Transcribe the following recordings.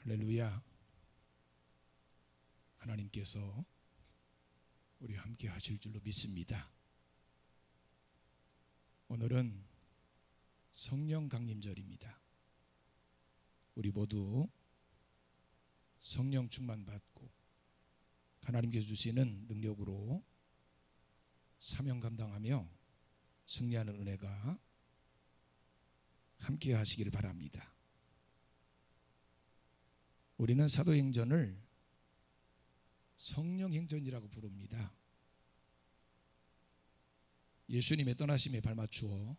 할렐루야. 하나님께서 우리와 함께 하실 줄로 믿습니다. 오늘은 성령 강림절입니다. 우리 모두 성령 충만 받고 하나님께서 주시는 능력으로 사명 감당하며 승리하는 은혜가 함께 하시기를 바랍니다. 우리는 사도행전을 성령행전이라고 부릅니다. 예수님의 떠나심에 발맞추어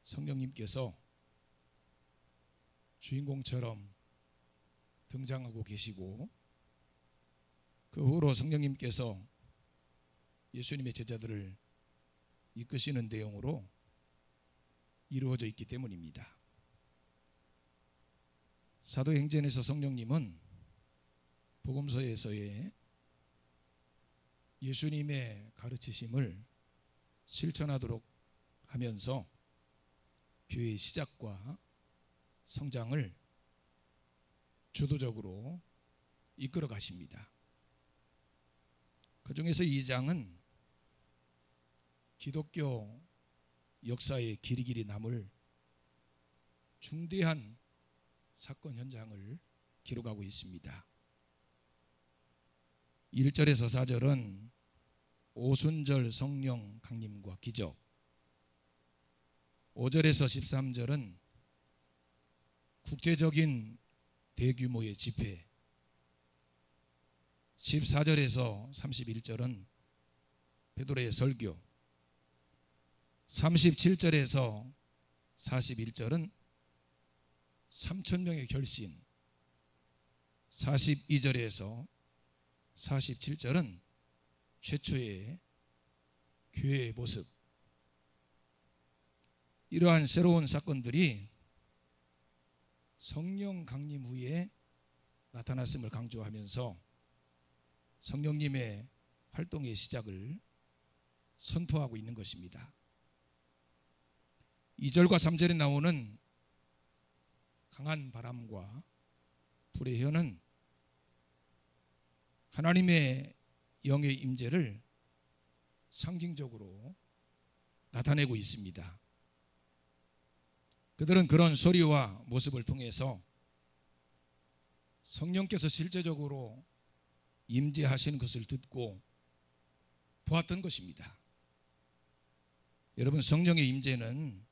성령님께서 주인공처럼 등장하고 계시고, 그 후로 성령님께서 예수님의 제자들을 이끄시는 내용으로 이루어져 있기 때문입니다. 사도행전에서 성령님은 복음서에서의 예수님의 가르치심을 실천하도록 하면서 교회의 시작과 성장을 주도적으로 이끌어 가십니다. 그 중에서 2장은 기독교 역사에 길이길이 남을 중대한 사건 현장을 기록하고 있습니다. 1절에서 4절은 오순절 성령 강림과 기적, 5절에서 13절은 국제적인 대규모의 집회, 14절에서 31절은 베드로의 설교, 37절에서 41절은 3,000명의 결신, 42절에서 47절은 최초의 교회의 모습. 이러한 새로운 사건들이 성령 강림 후에 나타났음을 강조하면서 성령님의 활동의 시작을 선포하고 있는 것입니다. 2절과 3절에 나오는 강한 바람과 불의 현은 하나님의 영의 임재를 상징적으로 나타내고 있습니다. 그들은 그런 소리와 모습을 통해서 성령께서 실제적으로 임재하시는 것을 듣고 보았던 것입니다. 여러분, 성령의 임재는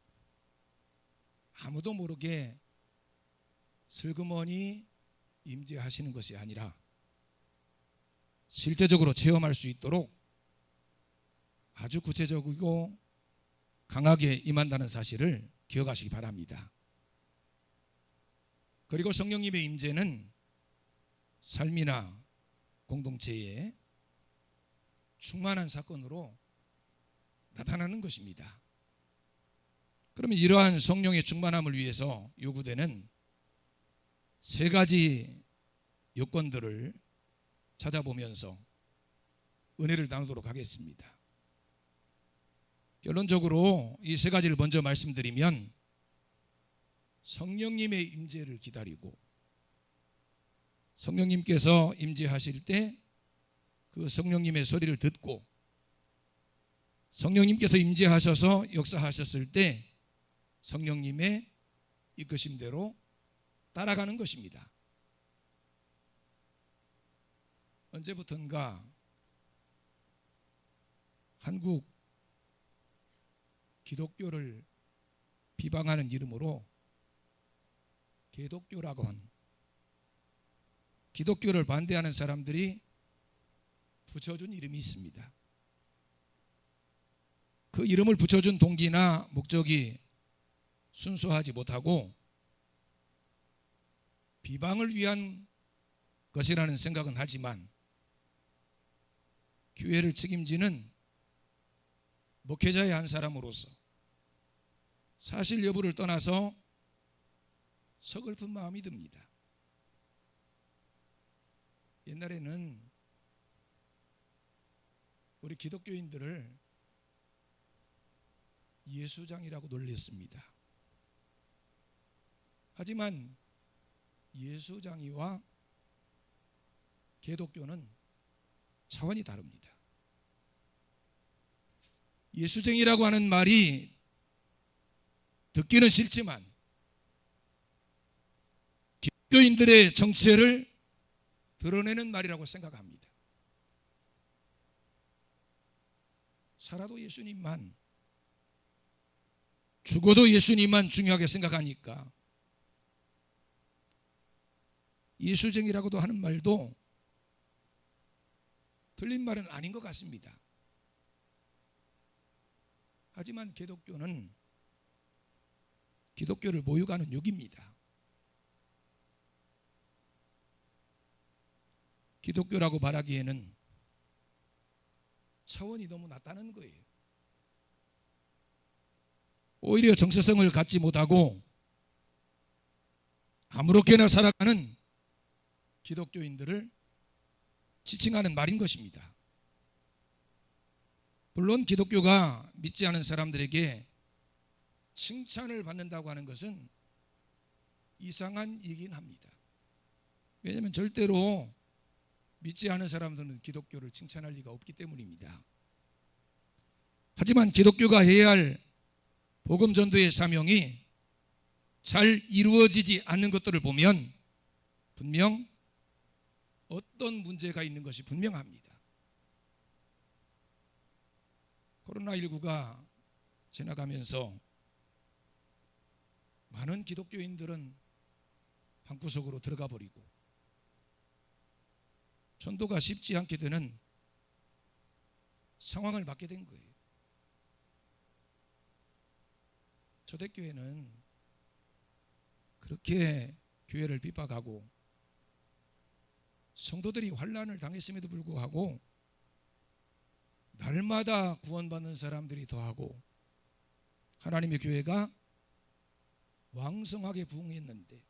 아무도 모르게 슬그머니 임재하시는 것이 아니라 실제적으로 체험할 수 있도록 아주 구체적이고 강하게 임한다는 사실을 기억하시기 바랍니다. 그리고 성령님의 임재는 삶이나 공동체에 충만한 사건으로 나타나는 것입니다. 그러면 이러한 성령의 충만함을 위해서 요구되는 세 가지 요건들을 찾아보면서 은혜를 나누도록 하겠습니다. 결론적으로 이 세 가지를 먼저 말씀드리면, 성령님의 임재를 기다리고 성령님께서 임재하실 때 그 성령님의 소리를 듣고 성령님께서 임재하셔서 역사하셨을 때 성령님의 이끄심대로 따라가는 것입니다. 언제부턴가 한국 기독교를 비방하는 이름으로 개독교라고 한, 기독교를 반대하는 사람들이 붙여준 이름이 있습니다. 그 이름을 붙여준 동기나 목적이 순수하지 못하고 비방을 위한 것이라는 생각은 하지만, 교회를 책임지는 목회자의 한 사람으로서 사실 여부를 떠나서 서글픈 마음이 듭니다. 옛날에는 우리 기독교인들을 예수장이라고 놀렸습니다. 하지만 예수장이와 기독교는 차원이 다릅니다. 예수쟁이라고 하는 말이 듣기는 싫지만 기독교인들의 정체를 드러내는 말이라고 생각합니다. 살아도 예수님만, 죽어도 예수님만 중요하게 생각하니까 예수쟁이라고도 하는 말도 틀린 말은 아닌 것 같습니다. 하지만 기독교는 기독교를 모욕하는 욕입니다. 기독교라고 말하기에는 차원이 너무 낮다는 거예요. 오히려 정체성을 갖지 못하고 아무렇게나 살아가는 기독교인들을 지칭하는 말인 것입니다. 물론 기독교가 믿지 않은 사람들에게 칭찬을 받는다고 하는 것은 이상한 얘기긴 합니다. 왜냐하면 절대로 믿지 않은 사람들은 기독교를 칭찬할 리가 없기 때문입니다. 하지만 기독교가 해야 할 복음 전도의 사명이 잘 이루어지지 않는 것들을 보면 분명 어떤 문제가 있는 것이 분명합니다. 코로나19가 지나가면서 많은 기독교인들은 방구석으로 들어가 버리고 전도가 쉽지 않게 되는 상황을 맞게 된 거예요. 초대교회는 그렇게 교회를 핍박하고 성도들이 환난을 당했음에도 불구하고 날마다 구원받는 사람들이 더하고 하나님의 교회가 왕성하게 부흥했는데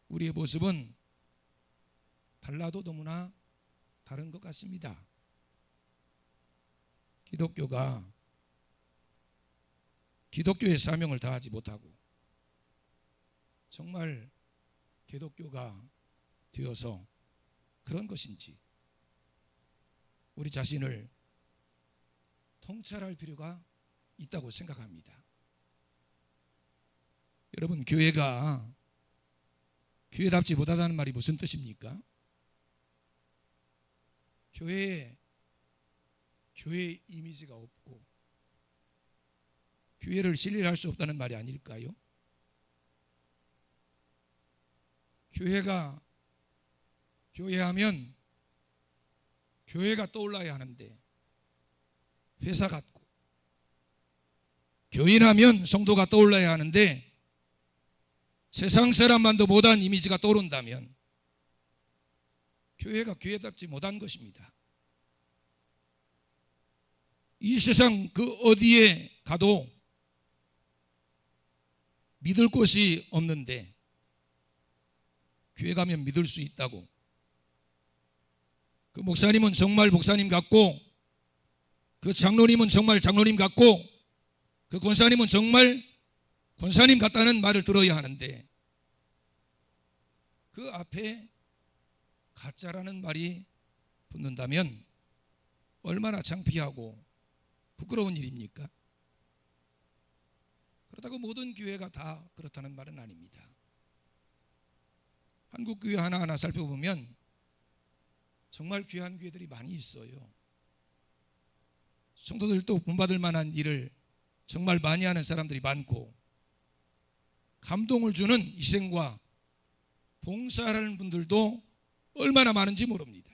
우리의 모습은 달라도 너무나 다른 것 같습니다. 기독교가 기독교의 사명을 다하지 못하고 정말 기독교가 되어서 그런 것인지 우리 자신을 통찰할 필요가 있다고 생각합니다. 여러분, 교회가 교회답지 못하다는 말이 무슨 뜻입니까? 교회에 교회 이미지가 없고 교회를 신뢰할 수 없다는 말이 아닐까요? 교회가 교회하면 교회가 떠올라야 하는데 회사 같고 교인하면 성도가 떠올라야 하는데 세상 사람만도 못한 이미지가 떠오른다면 교회가 교회답지 못한 것입니다. 이 세상 그 어디에 가도 믿을 곳이 없는데 교회 가면 믿을 수 있다고, 그 목사님은 정말 목사님 같고 그 장로님은 정말 장로님 같고 그 권사님은 정말 권사님 같다는 말을 들어야 하는데 그 앞에 가짜라는 말이 붙는다면 얼마나 창피하고 부끄러운 일입니까? 그렇다고 모든 교회가 다 그렇다는 말은 아닙니다. 한국 교회 하나하나 살펴보면 정말 귀한 교회들이 많이 있어요. 성도들도 본받을 만한 일을 정말 많이 하는 사람들이 많고 감동을 주는 희생과 봉사하는 분들도 얼마나 많은지 모릅니다.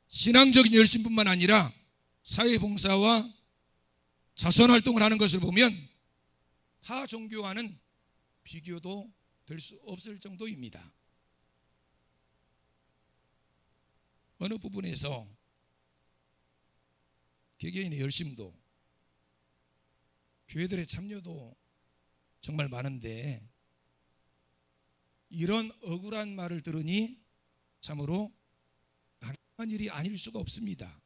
신앙적인 열심뿐만 아니라 사회봉사와 자선활동을 하는 것을 보면 타 종교와는 비교도 될 수 없을 정도입니다. 어느 부분에서 개개인의 열심도 교회들의 참여도 정말 많은데 이런 억울한 말을 들으니 참으로 나름한 일이 아닐 수가 없습니다.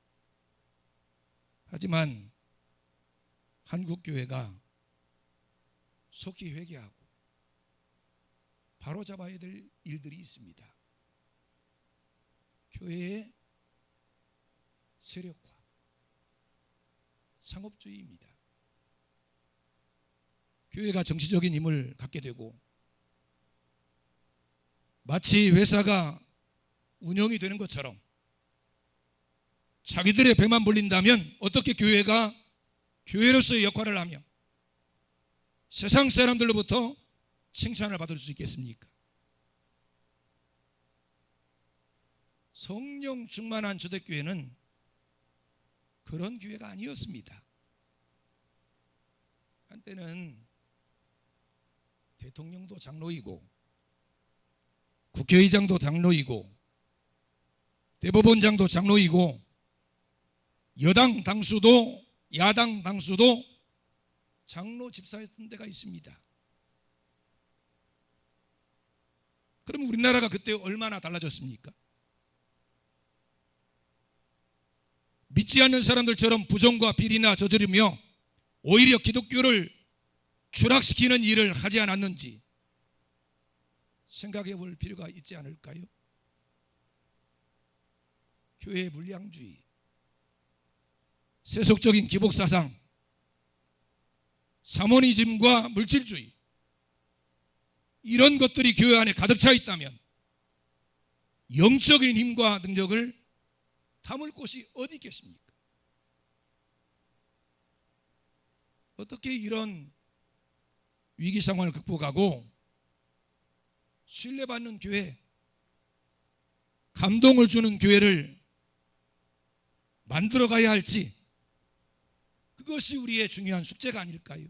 하지만 한국교회가 속히 회개하고 바로잡아야 될 일들이 있습니다. 교회의 세력화, 상업주의입니다. 교회가 정치적인 힘을 갖게 되고 마치 회사가 운영이 되는 것처럼 자기들의 배만 불린다면 어떻게 교회가 교회로서의 역할을 하며 세상 사람들로부터 칭찬을 받을 수 있겠습니까? 성령 충만한 초대교회는 그런 교회가 아니었습니다. 한때는 대통령도 장로이고 국회의장도 장로이고 대법원장도 장로이고 여당 당수도 야당 당수도 장로 집사였던 데가 있습니다. 그럼 우리나라가 그때 얼마나 달라졌습니까? 믿지 않는 사람들처럼 부정과 비리나 저지르며 오히려 기독교를 추락시키는 일을 하지 않았는지 생각해 볼 필요가 있지 않을까요? 교회의 물량주의, 세속적인 기복사상, 사모니즘과 물질주의, 이런 것들이 교회 안에 가득 차 있다면 영적인 힘과 능력을 담을 곳이 어디 있겠습니까? 어떻게 이런 위기 상황을 극복하고 신뢰받는 교회, 감동을 주는 교회를 만들어가야 할지, 그것이 우리의 중요한 숙제가 아닐까요?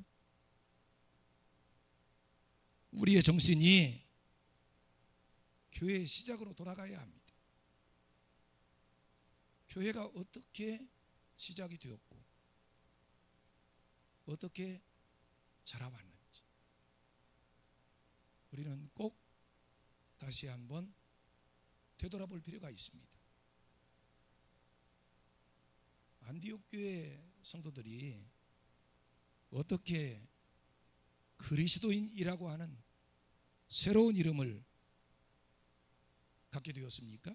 우리의 정신이 교회의 시작으로 돌아가야 합니다. 교회가 어떻게 시작이 되었고 어떻게 자라왔는지 우리는 꼭 다시 한번 되돌아볼 필요가 있습니다. 안디옥 교회 성도들이 어떻게 그리스도인이라고 하는 새로운 이름을 갖게 되었습니까?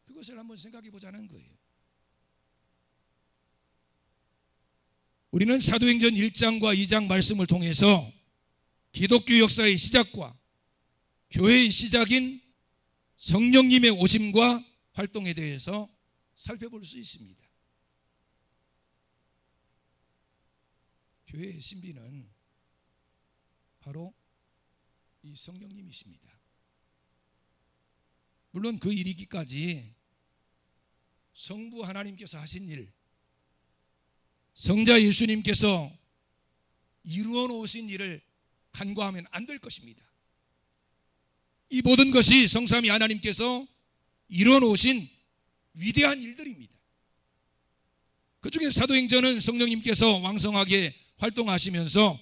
그것을 한번 생각해 보자는 거예요. 우리는 사도행전 1장과 2장 말씀을 통해서 기독교 역사의 시작과 교회의 시작인 성령님의 오심과 활동에 대해서 살펴볼 수 있습니다. 교회의 신비는 바로 이 성령님이십니다. 물론 그 이르기까지 성부 하나님께서 하신 일, 성자 예수님께서 이루어 놓으신 일을 간과하면 안 될 것입니다. 이 모든 것이 성삼위 하나님께서 이루어 놓으신 위대한 일들입니다. 그 중에 사도행전은 성령님께서 왕성하게 활동하시면서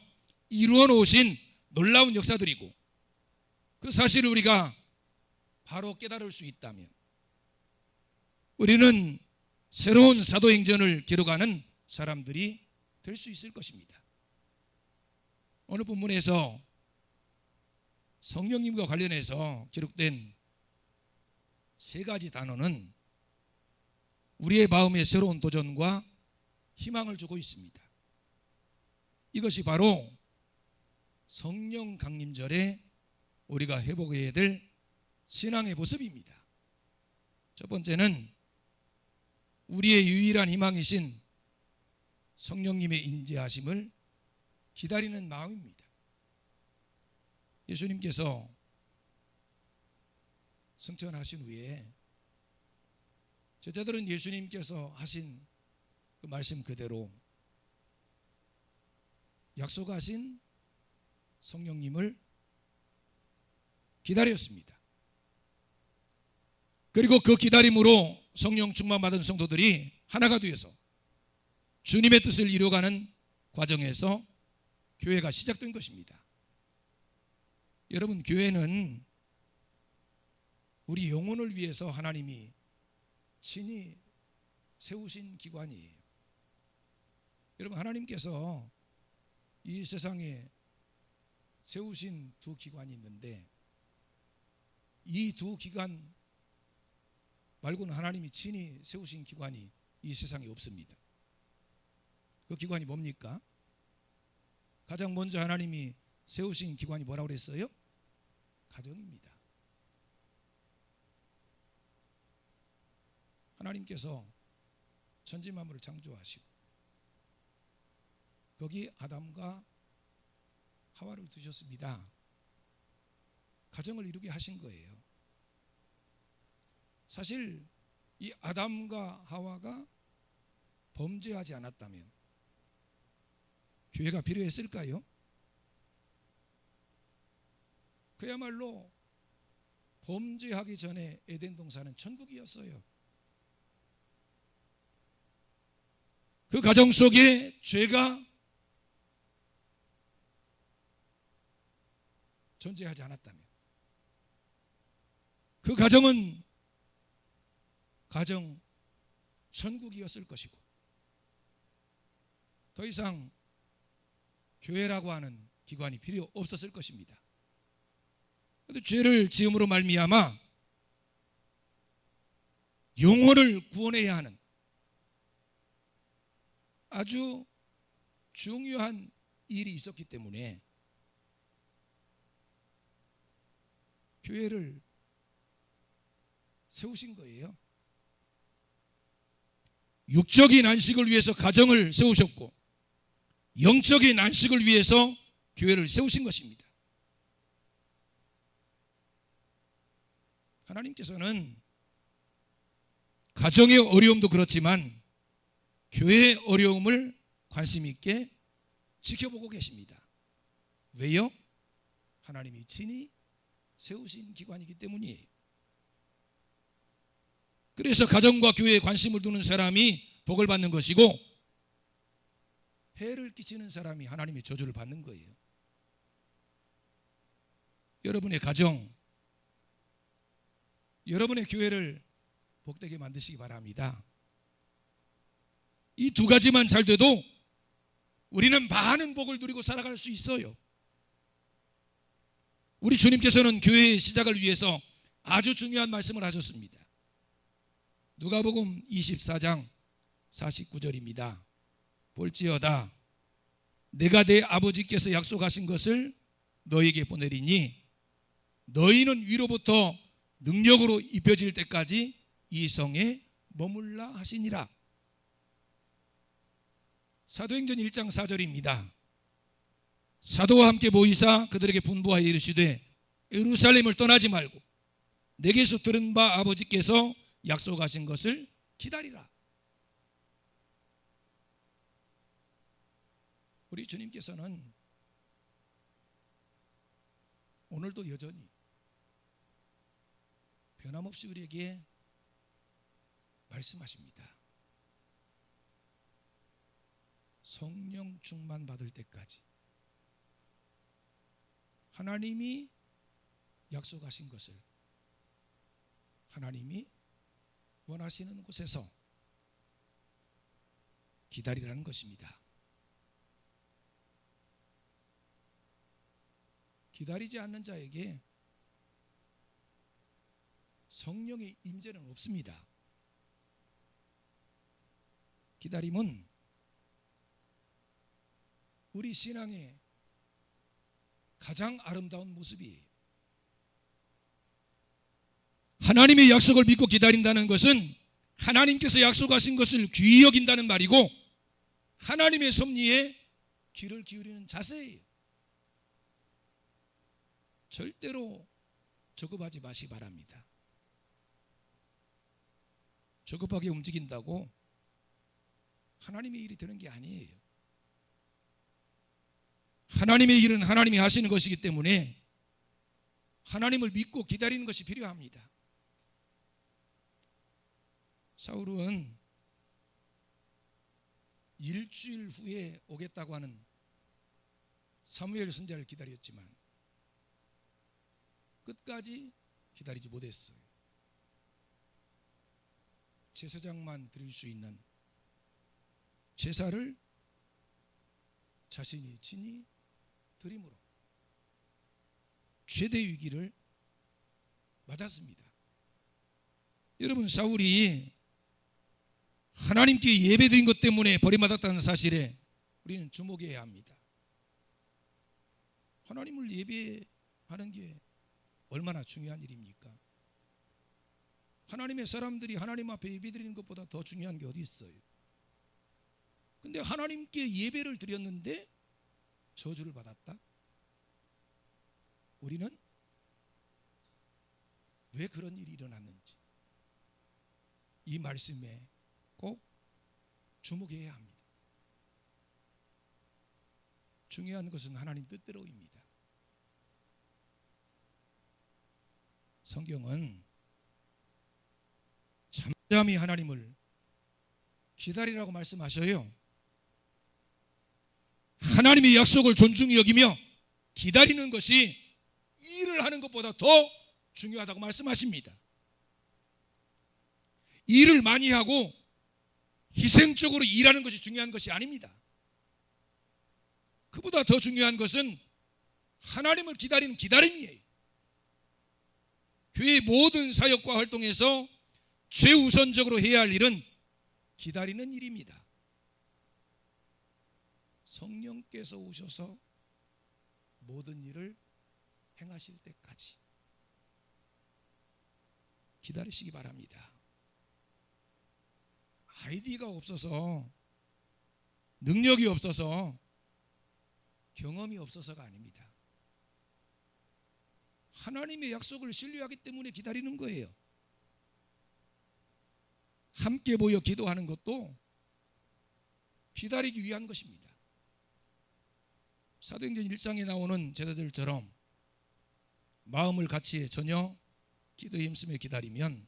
이루어 놓으신 놀라운 역사들이고, 그 사실을 우리가 바로 깨달을 수 있다면 우리는 새로운 사도행전을 기록하는 사람들이 될 수 있을 것입니다. 오늘 본문에서 성령님과 관련해서 기록된 세 가지 단어는 우리의 마음에 새로운 도전과 희망을 주고 있습니다. 이것이 바로 성령 강림절에 우리가 회복해야 될 신앙의 모습입니다. 첫 번째는 우리의 유일한 희망이신 성령님의 인재하심을 기다리는 마음입니다. 예수님께서 승천하신 후에 제자들은 예수님께서 하신 그 말씀 그대로 약속하신 성령님을 기다렸습니다. 그리고 그 기다림으로 성령 충만받은 성도들이 하나가 되어서 주님의 뜻을 이루어가는 과정에서 교회가 시작된 것입니다. 여러분, 교회는 우리 영혼을 위해서 하나님이 친히 세우신 기관이에요. 여러분, 하나님께서 이 세상에 세우신 두 기관이 있는데 이 두 기관 말고는 하나님이 친히 세우신 기관이 이 세상에 없습니다. 그 기관이 뭡니까? 가장 먼저 하나님이 세우신 기관이 뭐라고 그랬어요? 가정입니다. 하나님께서 천지 만물을 창조하시고 거기 아담과 하와를 두셨습니다. 가정을 이루게 하신 거예요. 사실 이 아담과 하와가 범죄하지 않았다면 교회가 필요했을까요? 그야말로 범죄하기 전에 에덴 동산은 천국이었어요. 그 가정 속에 죄가 존재하지 않았다면 그 가정은 가정 천국이었을 것이고 더 이상 교회라고 하는 기관이 필요 없었을 것입니다. 그런데 죄를 지음으로 말미암아 영혼을 구원해야 하는 아주 중요한 일이 있었기 때문에 교회를 세우신 거예요. 육적인 안식을 위해서 가정을 세우셨고 영적인 안식을 위해서 교회를 세우신 것입니다. 하나님께서는 가정의 어려움도 그렇지만 교회의 어려움을 관심 있게 지켜보고 계십니다. 왜요? 하나님이 친히 세우신 기관이기 때문이에요. 그래서 가정과 교회에 관심을 두는 사람이 복을 받는 것이고 해를 끼치는 사람이 하나님의 저주를 받는 거예요. 여러분의 가정, 여러분의 교회를 복되게 만드시기 바랍니다. 이 두 가지만 잘 돼도 우리는 많은 복을 누리고 살아갈 수 있어요. 우리 주님께서는 교회의 시작을 위해서 아주 중요한 말씀을 하셨습니다. 누가복음 24장 49절입니다. 볼지어다 내가 내 아버지께서 약속하신 것을 너에게 보내리니 너희는 위로부터 능력으로 입혀질 때까지 이 성에 머물라 하시니라. 사도행전 1장 4절입니다. 사도와 함께 모이사 그들에게 분부하여 이르시되 예루살렘을 떠나지 말고 내게서 들은 바 아버지께서 약속하신 것을 기다리라. 우리 주님께서는 오늘도 여전히 변함없이 우리에게 말씀하십니다. 성령 충만 받을 때까지 하나님이 약속하신 것을 하나님이 원하시는 곳에서 기다리라는 것입니다. 기다리지 않는 자에게 성령의 임재는 없습니다. 기다림은 우리 신앙의 가장 아름다운 모습이에요. 하나님의 약속을 믿고 기다린다는 것은 하나님께서 약속하신 것을 귀히 여긴다는 말이고 하나님의 섭리에 귀를 기울이는 자세예요. 절대로 조급하지 마시기 바랍니다. 조급하게 움직인다고 하나님의 일이 되는 게 아니에요. 하나님의 일은 하나님이 하시는 것이기 때문에 하나님을 믿고 기다리는 것이 필요합니다. 사울은 일주일 후에 오겠다고 하는 사무엘 선지자를 기다렸지만 끝까지 기다리지 못했어요. 제사장만 드릴 수 있는 제사를 자신이 친히 드림으로 최대 위기를 맞았습니다. 여러분, 사울이 하나님께 예배드린 것 때문에 버림받았다는 사실에 우리는 주목해야 합니다. 하나님을 예배하는 게 얼마나 중요한 일입니까? 하나님의 사람들이 하나님 앞에 예배드리는 것보다 더 중요한 게 어디 있어요? 근데 하나님께 예배를 드렸는데 저주를 받았다? 우리는 왜 그런 일이 일어났는지 이 말씀에 꼭 주목해야 합니다. 중요한 것은 하나님 뜻대로입니다. 성경은 잠잠히 하나님을 기다리라고 말씀하셔요. 하나님의 약속을 존중히 여기며 기다리는 것이 일을 하는 것보다 더 중요하다고 말씀하십니다. 일을 많이 하고 희생적으로 일하는 것이 중요한 것이 아닙니다. 그보다 더 중요한 것은 하나님을 기다리는 기다림이에요. 교회의 모든 사역과 활동에서 최우선적으로 해야 할 일은 기다리는 일입니다. 성령께서 오셔서 모든 일을 행하실 때까지 기다리시기 바랍니다. 아이디가 없어서, 능력이 없어서, 경험이 없어서가 아닙니다. 하나님의 약속을 신뢰하기 때문에 기다리는 거예요. 함께 모여 기도하는 것도 기다리기 위한 것입니다. 사도행전 1장에 나오는 제자들처럼 마음을 같이 전혀 기도에 힘쓰며 기다리면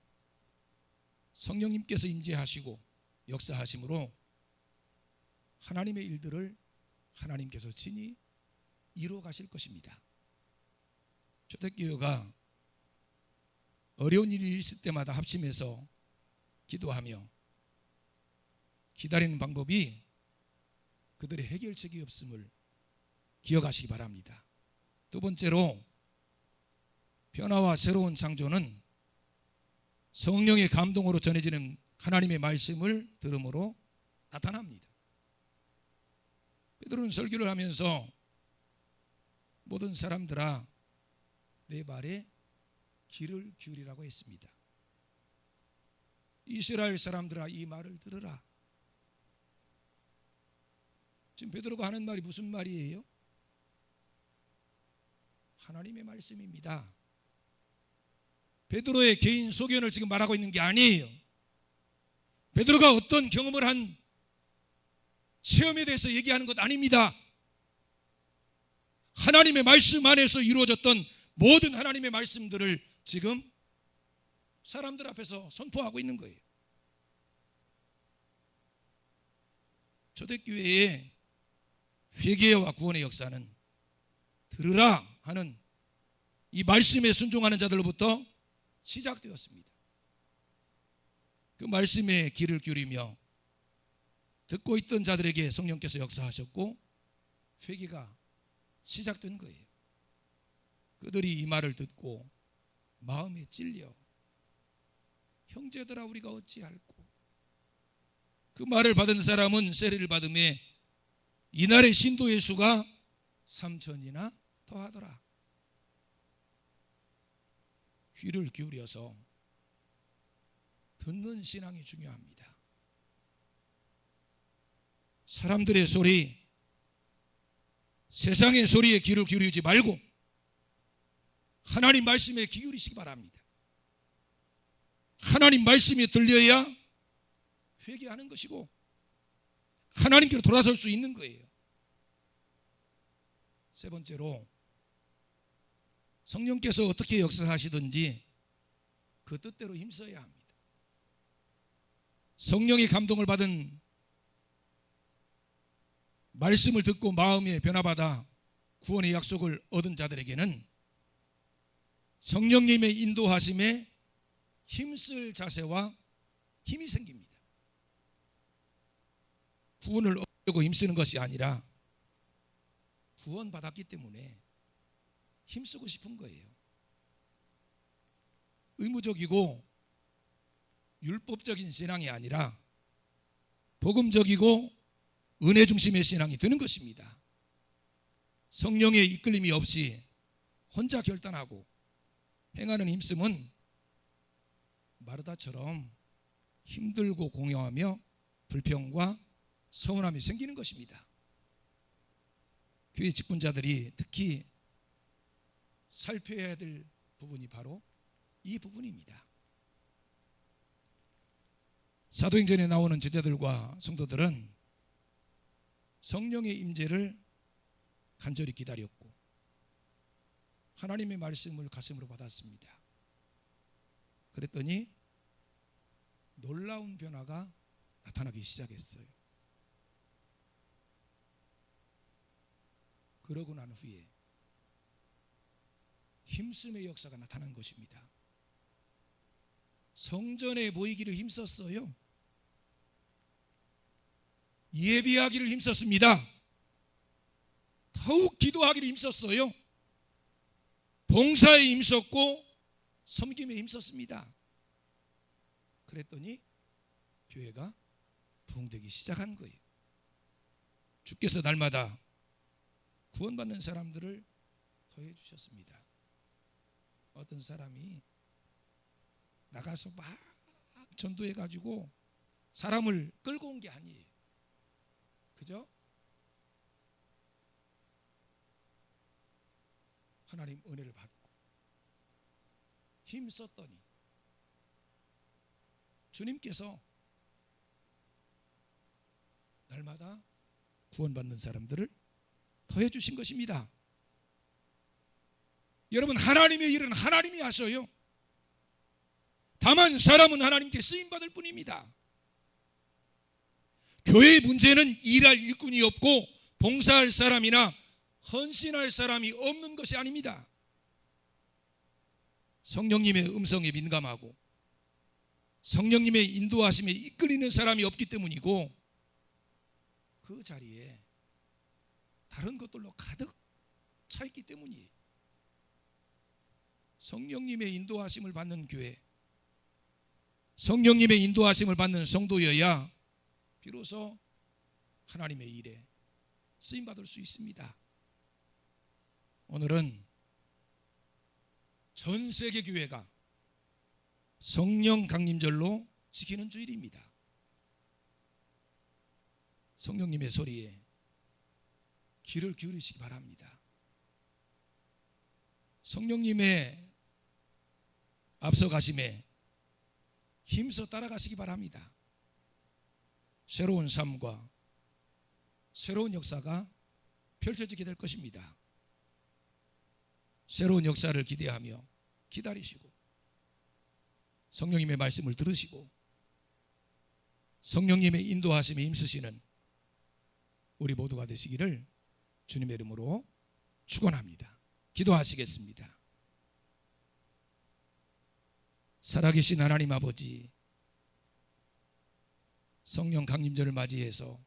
성령님께서 임재하시고 역사하심으로 하나님의 일들을 하나님께서 친히 이루어 가실 것입니다. 초대교회가 어려운 일이 있을 때마다 합심해서 기도하며 기다리는 방법이 그들의 해결책이 없음을 기억하시기 바랍니다. 두 번째로, 변화와 새로운 창조는 성령의 감동으로 전해지는 하나님의 말씀을 들음으로 나타납니다. 베드로는 설교를 하면서 모든 사람들아 내 말에 귀를 기울이라고 했습니다. 이스라엘 사람들아 이 말을 들으라. 지금 베드로가 하는 말이 무슨 말이에요? 하나님의 말씀입니다. 베드로의 개인 소견을 지금 말하고 있는 게 아니에요. 베드로가 어떤 경험을 한 체험에 대해서 얘기하는 것 아닙니다. 하나님의 말씀 안에서 이루어졌던 모든 하나님의 말씀들을 지금 사람들 앞에서 선포하고 있는 거예요. 초대교회의 회개와 구원의 역사는 들으라 하는 이 말씀에 순종하는 자들로부터 시작되었습니다. 그 말씀에 귀를 기울이며 듣고 있던 자들에게 성령께서 역사하셨고 회개가 시작된 거예요. 그들이 이 말을 듣고 마음에 찔려 형제들아 우리가 어찌할꼬. 그 말을 받은 사람은 세례를 받음에 이날의 신도의 수가 3,000이나 더하더라. 귀를 기울여서 듣는 신앙이 중요합니다. 사람들의 소리, 세상의 소리에 귀를 기울이지 말고 하나님 말씀에 귀 기울이시기 바랍니다. 하나님 말씀이 들려야 회개하는 것이고 하나님께로 돌아설 수 있는 거예요. 세 번째로, 성령께서 어떻게 역사하시든지 그 뜻대로 힘써야 합니다. 성령의 감동을 받은 말씀을 듣고 마음에 변화받아 구원의 약속을 얻은 자들에게는 성령님의 인도하심에 힘쓸 자세와 힘이 생깁니다. 구원을 얻으려고 힘쓰는 것이 아니라 구원받았기 때문에 힘쓰고 싶은 거예요. 의무적이고 율법적인 신앙이 아니라 복음적이고 은혜 중심의 신앙이 되는 것입니다. 성령의 이끌림이 없이 혼자 결단하고 행하는 힘쓰면 마르다처럼 힘들고 공허하며 불평과 서운함이 생기는 것입니다. 교회 직분자들이 특히 살펴야 될 부분이 바로 이 부분입니다. 사도행전에 나오는 제자들과 성도들은 성령의 임재를 간절히 기다렸고 하나님의 말씀을 가슴으로 받았습니다. 그랬더니 놀라운 변화가 나타나기 시작했어요. 그러고 난 후에 힘쓰의 역사가 나타난 것입니다. 성전에 모이기를 힘썼어요. 예배하기를 힘썼습니다. 더욱 기도하기를 힘썼어요. 봉사에 힘썼고 섬김에 힘썼습니다. 그랬더니 교회가 부흥되기 시작한 거예요. 주께서 날마다 구원받는 사람들을 더해 주셨습니다. 어떤 사람이 나가서 막 전도해 가지고 사람을 끌고 온 게 아니에요. 그죠? 하나님 은혜를 받고 힘썼더니 주님께서 날마다 구원받는 사람들을 더해 주신 것입니다. 여러분, 하나님의 일은 하나님이 하셔요. 다만 사람은 하나님께 쓰임받을 뿐입니다. 교회의 문제는 일할 일꾼이 없고 봉사할 사람이나 헌신할 사람이 없는 것이 아닙니다. 성령님의 음성에 민감하고 성령님의 인도하심에 이끌리는 사람이 없기 때문이고 그 자리에 다른 것들로 가득 차 있기 때문이에요. 성령님의 인도하심을 받는 교회, 성령님의 인도하심을 받는 성도여야 비로소 하나님의 일에 쓰임받을 수 있습니다. 오늘은 전 세계 교회가 성령 강림절로 지키는 주일입니다. 성령님의 소리에 귀를 기울이시기 바랍니다. 성령님의 앞서가심에 힘써 따라가시기 바랍니다. 새로운 삶과 새로운 역사가 펼쳐지게 될 것입니다. 새로운 역사를 기대하며 기다리시고 성령님의 말씀을 들으시고 성령님의 인도하심에 힘쓰시는 우리 모두가 되시기를 주님의 이름으로 축원합니다. 기도하시겠습니다. 살아계신 하나님 아버지, 성령 강림절을 맞이해서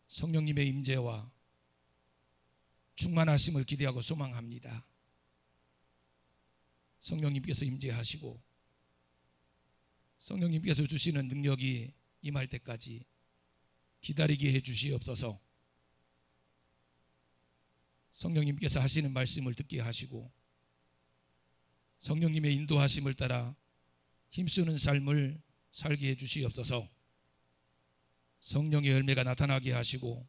성령님의 임재와 충만하심을 기대하고 소망합니다. 성령님께서 임재하시고 성령님께서 주시는 능력이 임할 때까지 기다리게 해 주시옵소서. 성령님께서 하시는 말씀을 듣게 하시고 성령님의 인도하심을 따라 힘쓰는 삶을 살게 해 주시옵소서. 성령의 열매가 나타나게 하시고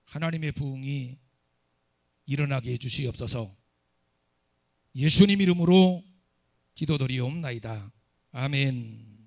하나님의 부흥이 일어나게 해 주시옵소서. 예수님 이름으로 기도드리옵나이다. 아멘.